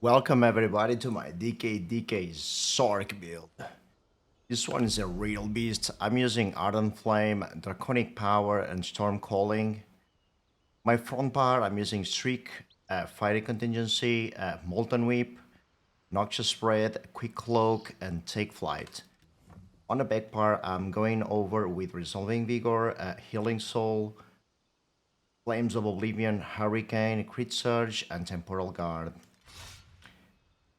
Welcome everybody to my DK Sorc build. This one is a real beast. I'm using Ardent Flame, Draconic Power, and Storm Calling. My front bar, I'm using Streak, Fighting Contingency, Molten Whip, Noxious Spread, Quick Cloak, and Take Flight. On the back bar, I'm going over with Resolving Vigor, Healing Soul, Flames of Oblivion, Hurricane, Crit Surge, and Temporal Guard.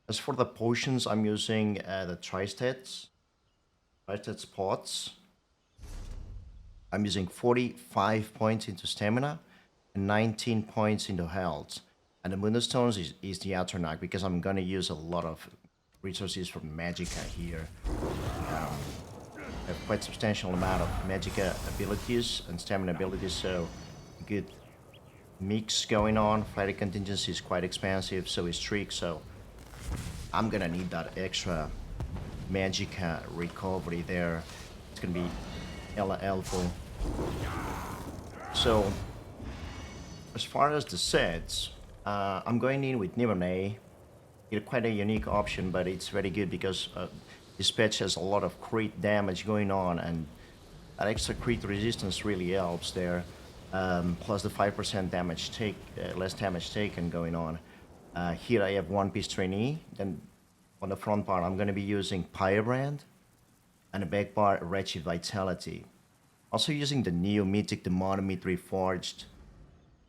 As for the potions, I'm using the Tristats pots. I'm using 45 points into stamina and 19 points into health. And the Moonstones is the Atronach because I'm gonna use a lot of resources from Magicka here. I have quite substantial amount of Magicka abilities and stamina abilities, so good mix going on. Fighting contingency is quite expensive, so is Streak, so I'm gonna need that extra Magicka recovery there. It's gonna be hella helpful. So, as far as the sets, I'm going in with Nibone. It's quite a unique option, but it's very good because this patch has a lot of crit damage going on, and that extra crit resistance really helps there. Plus the 5% damage less damage taken going on. Here I have One Piece Trainee. Then on the front bar, I'm going to be using Pyrebrand, and the back bar, Wretched Vitality. Also using the Neo Mythic Demonomith Reforged.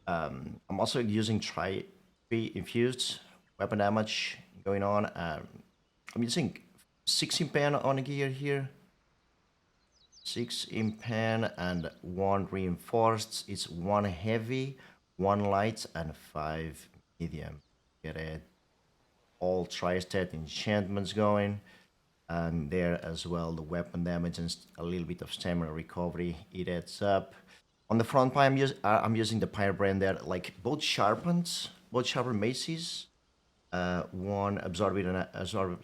I'm also using Tri Infused weapon damage going on. I'm using 6 impan on a gear here. 6 impan and 1 reinforced. It's 1 heavy, 1 light, and 5 medium. Get it. All Tri-Stat enchantments going. And there as well, the weapon damage and a little bit of stamina recovery. It adds up. On the front pie, I'm using the Pyrebrand there, like both sharpened maces. One absorb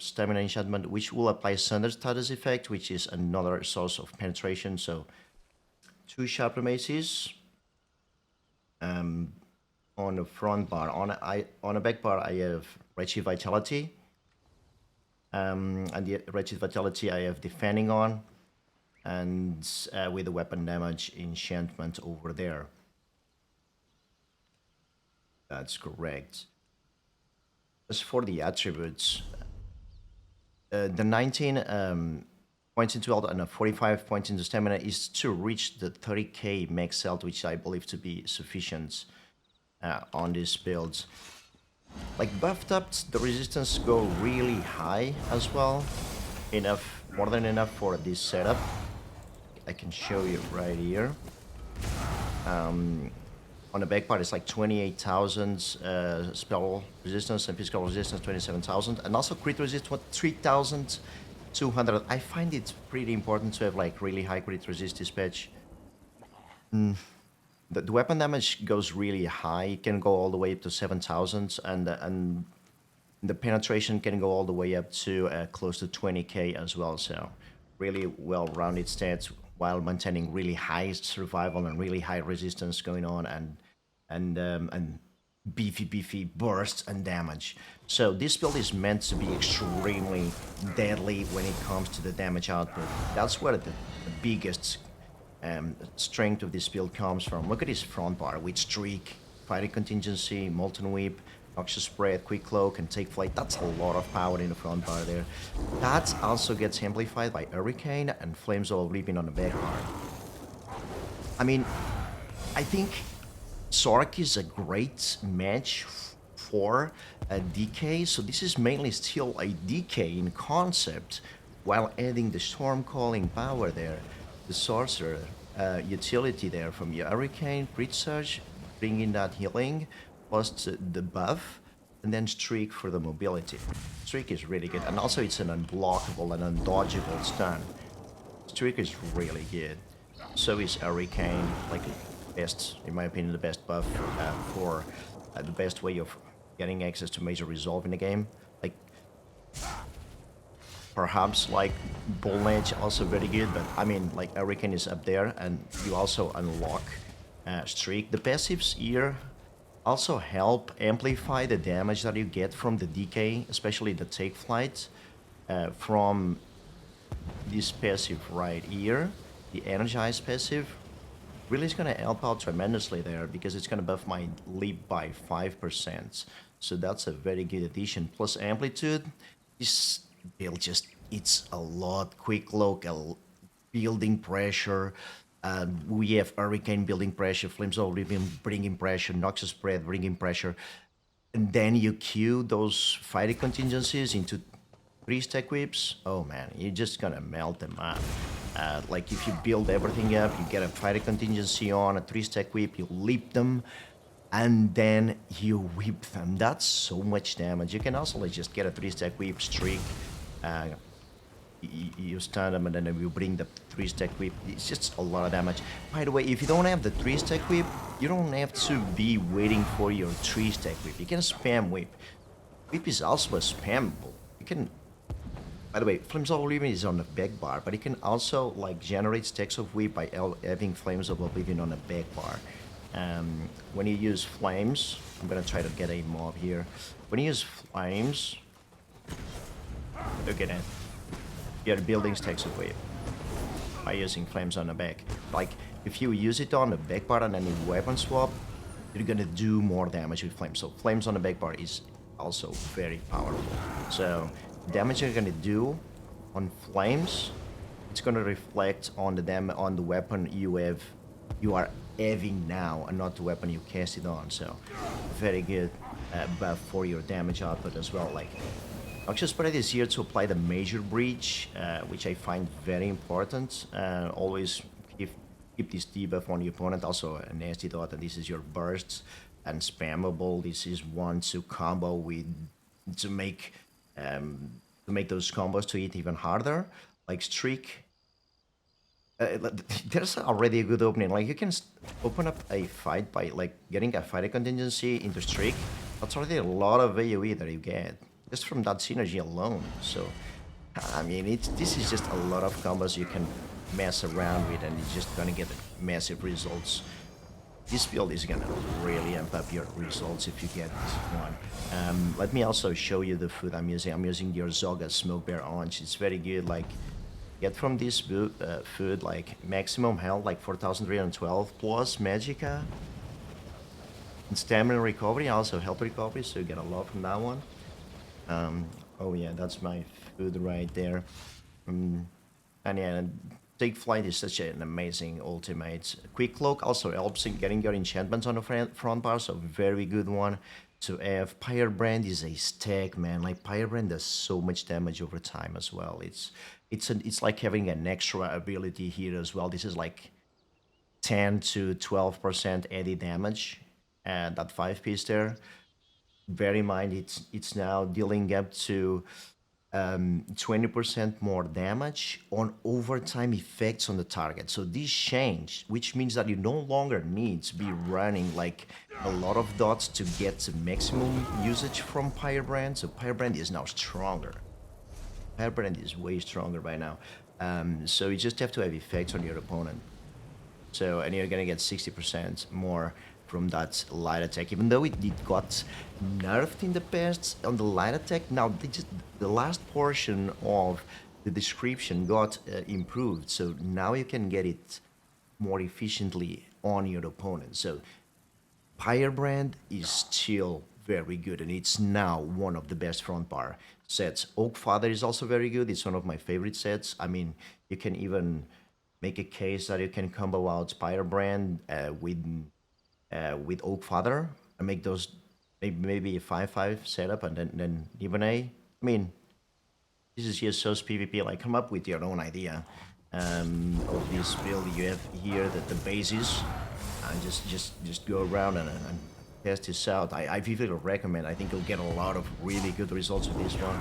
stamina enchantment, which will apply Sunder status effect, which is another source of penetration. So 2 sharpened maces. On the front bar, on the back bar, I have Wretched Vitality. And the Wretched Vitality I have Defending on, and with the weapon damage enchantment over there. That's correct. As for the attributes, the 19 points into health and 45 points into stamina is to reach the 30k max health, which I believe to be sufficient on these builds. Like buffed up, the resistance go really high as well. More than enough for this setup. I can show you right here. On the back part, it's like 28,000 spell resistance and physical resistance 27,000, and also crit resist 3,200. I find it pretty important to have like really high crit resist this patch. The weapon damage goes really high. It can go all the way up to 7,000, and the penetration can go all the way up to close to 20k as well. So really well-rounded stats while maintaining really high survival and really high resistance going on, and beefy bursts and damage. So this build is meant to be extremely deadly when it comes to the damage output. That's where the biggest strength of this build comes from. Look at his front bar with Streak, Fighting Contingency, Molten Whip, Noxious Spread, Quick Cloak, and Take Flight. That's a lot of power in the front bar there. That also gets amplified by Hurricane and Flames of Oblivion on the back bar. I mean, I think Sorc is a great match for a DK, so this is mainly still a DK in concept, while adding the Storm Calling power there, the Sorcerer utility there from your Hurricane, Crit Surge, bringing that healing, plus the buff, and then Streak for the mobility. Streak is really good, and also it's an unblockable and undodgeable stun. Streak is really good. So is Hurricane, like best, in my opinion, the best buff for the best way of getting access to major resolve in the game. Like, perhaps like Bull Edge also very good, but I mean, like Hurricane is up there, and you also unlock Streak. The passives here also help amplify the damage that you get from the DK, especially the take flight, from this passive right here, the energized passive. Really is going to help out tremendously there because it's going to buff my leap by 5%. So that's a very good addition. Plus amplitude, this build just eats a lot. Quick local building pressure. We have Hurricane building pressure, Flames of Oblivion bringing pressure, Noxus Spread bringing pressure. And then you queue those fighting contingencies into 3-stack whips. Oh man, you're just gonna melt them up. Like if you build everything up, you get a fighting contingency on a 3-stack whip, you leap them, and then you whip them. That's so much damage. You can also like just get a 3-stack whip streak. Uh, you stun them and then you bring the 3-stack whip. It's just a lot of damage. By the way, if you don't have the 3-stack whip, you don't have to be waiting for your 3-stack whip. You can spam whip. Whip is also a spammable. You can. By the way, Flames of Oblivion is on the back bar, but you can also like generate stacks of whip by having Flames of Oblivion on the back bar. When you use flames, I'm gonna try to get a mob here. When you use flames, look at it. You're building stacks of whip by using flames on the back. Like if you use it on the back bar and then you weapon swap, you're gonna do more damage with flames. So flames on the back bar is also very powerful. So damage you're gonna do on flames, it's gonna reflect on the weapon you are having now, and not the weapon you cast it on. So very good buff for your damage output as well. Like Noxious Spread is here to apply the major breach, which I find very important. Always keep this debuff on your opponent. Also a nasty dot, and this is your bursts and spammable. This is one to combo with to make those combos to hit even harder. Like streak. There's already a good opening. Like you can open up a fight by like getting a fighting contingency into streak. That's already a lot of AoE that you get just from that synergy alone. So I mean, this is just a lot of combos you can mess around with, and you're just gonna get massive results. This build is gonna really amp up your results if you get this one. Let me also show you the food I'm using. I'm using the Orzoga Smoke Bear Orange. It's very good. Like, get from this food like maximum health, like 4,312 plus Magica. And stamina recovery, also health recovery, so you get a lot from that one. Oh yeah, that's my food right there. And yeah, Take Flight is such an amazing ultimate. Quick Cloak also helps in getting your enchantments on the front bar, so very good one to have. Firebrand is a stack, man. Like Firebrand does so much damage over time as well. It's like having an extra ability here as well. This is like 10 to 12% added damage, and that 5-piece there. Bear in mind, it's now dealing up to 20% more damage on overtime effects on the target. So this changed, which means that you no longer need to be running like a lot of dots to get the maximum usage from Firebrand. So Firebrand is now stronger. Firebrand is way stronger right now. So you just have to have effects on your opponent. So, and you're gonna get 60% more from that light attack, even though it got nerfed in the past on the light attack. Now the last portion of the description got improved, so now you can get it more efficiently on your opponent. So Firebrand is still very good, and it's now one of the best front bar sets. Oak Father is also very good. It's one of my favorite sets. I mean, you can even make a case that you can combo out Firebrand with Oak Father and make those maybe a 5-5 setup, and then even a. I mean, this is ESO's PvP. Like, come up with your own idea of this build you have here, that the basis, and just go around and test this out. I really recommend. I think you'll get a lot of really good results with this one.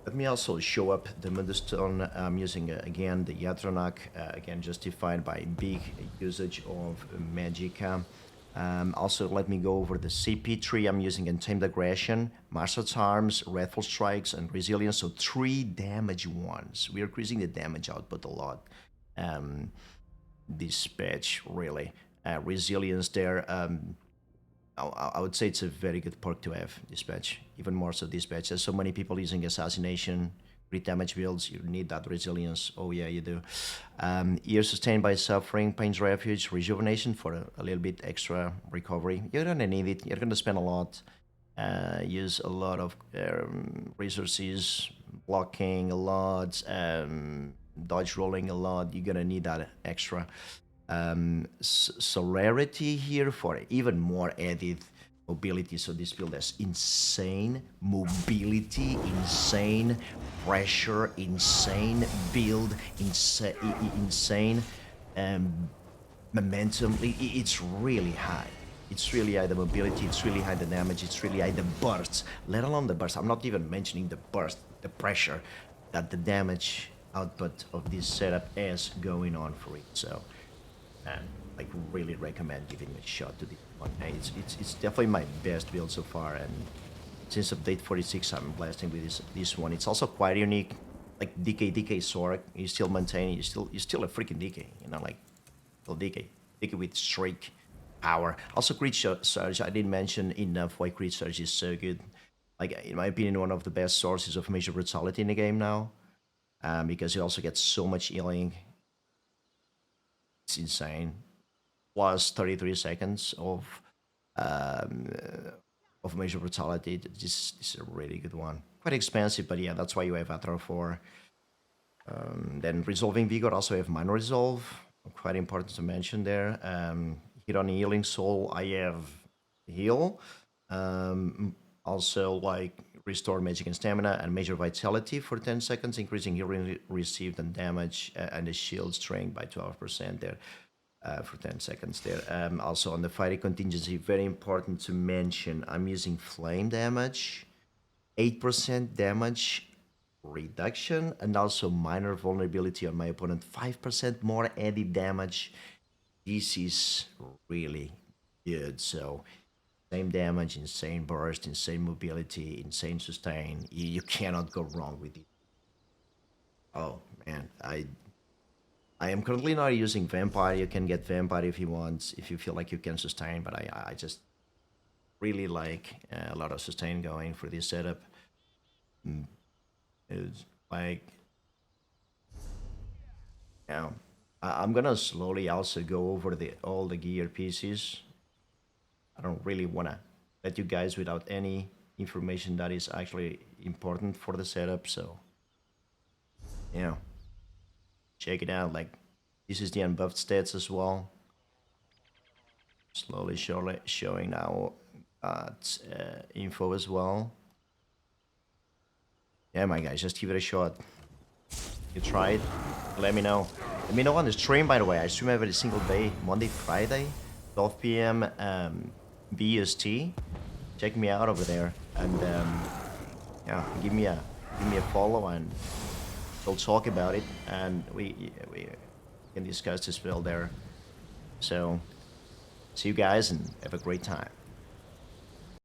Let me also show up the Moonstone. I'm using again the Yatronak, again justified by big usage of Magica. Also, let me go over the CP tree. I'm using Untamed Aggression, Martial Arms, Wrathful Strikes, and Resilience. So 3 damage ones. We are increasing the damage output a lot. This patch really. Resilience there. I would say it's a very good perk to have, Dispatch. Even more so Dispatch. There's so many people using Assassination, crit damage builds. You need that resilience. Oh yeah, you do. You're sustained by suffering, Pain's Refuge, Rejuvenation for a little bit extra recovery. You're gonna need it. You're gonna spend a lot. Use a lot of resources, blocking a lot, dodge rolling a lot. You're gonna need that extra. So rarity here for even more added mobility. So this build has insane mobility, insane pressure, insane build, insane momentum. It's really high. It's really high the mobility, it's really high the damage, it's really high the burst, let alone the burst. I'm not even mentioning the burst, the pressure that the damage output of this setup is going on for it. So, like, really recommend giving a shot to this one. It's definitely my best build so far, and since update 46, I'm blasting with this one. It's also quite unique. Like DK Sorc, you still maintain, you're still a freaking DK, you know, like, well, DK with streak power. Also, crit surge. I didn't mention enough why crit surge is so good. Like, in my opinion, one of the best sources of major brutality in the game now, because you also get so much healing. It's insane. Plus 33 seconds of major brutality. This is a really good one. Quite expensive, but yeah, that's why you have Atro for. Then resolving vigor. Also have minor resolve. Quite important to mention there. Hit on healing soul. I have heal. Also, like, restore magic and stamina and major vitality for 10 seconds, increasing healing received and damage and the shield strength by 12% there for 10 seconds there. Also on the fighting contingency, very important to mention, I'm using flame damage, 8% damage reduction, and also minor vulnerability on my opponent, 5% more added damage. This is really good. So same damage, insane burst, insane mobility, insane sustain. You cannot go wrong with it. Oh man, I am currently not using Vampire. You can get Vampire if you want, if you feel like you can sustain, but I just really like a lot of sustain going for this setup. It's like, yeah, I'm gonna slowly also go over all the gear pieces. I don't really wanna let you guys without any information that is actually important for the setup. So, yeah, check it out. Like, this is the unbuffed stats as well. Slowly showing now info as well. Yeah, my guys, just give it a shot. You try it, let me know. Let me know on the stream, by the way. I stream every single day, Monday, Friday, 12 p.m. BST. Check me out over there, and yeah, give me a follow, and we'll talk about it, and we can discuss this build there. So, see you guys, and have a great time.